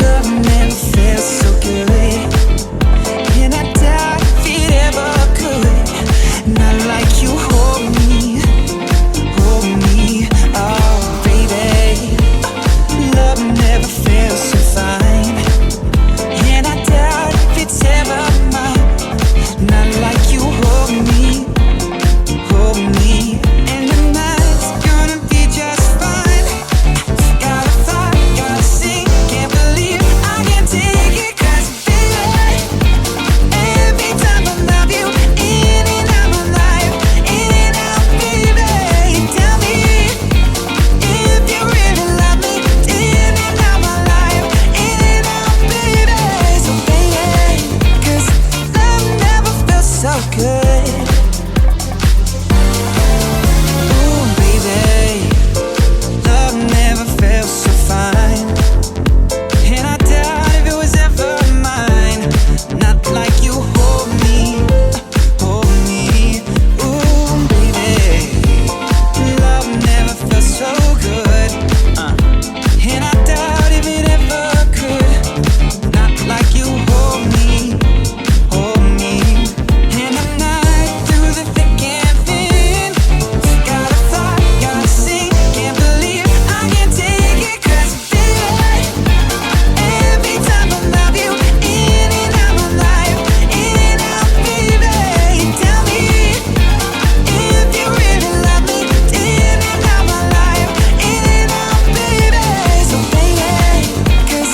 Love never felt so good, and I doubt if it ever could. Not like you hold me, oh baby. Love never felt so fine, and I doubt if it's ever mine. Not like you hold me, and the night's gonna be just fine. Gotta fly, gotta sing, can't believe I can't take it. 'Cause baby, every time I love you, in and out my life, in and out, baby. Tell me if you really love me, in and out my life, in and out, baby. So baby, 'cause love never felt so good. Ooh, baby, love never felt so fine, and I doubt if it was ever mine. Not like you hold me, ooh baby. Love never felt so good, and I doubt if it ever could. Not like you hold me, and the night through the thick and thin. Gotta fly, gotta sing, can't believe I can't take it. 'Cause baby, every time I love you, in and out my life, in and out, baby. Tell me if you really love me, in and out my life, in and out, baby. So baby, 'cause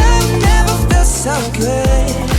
love never felt so good.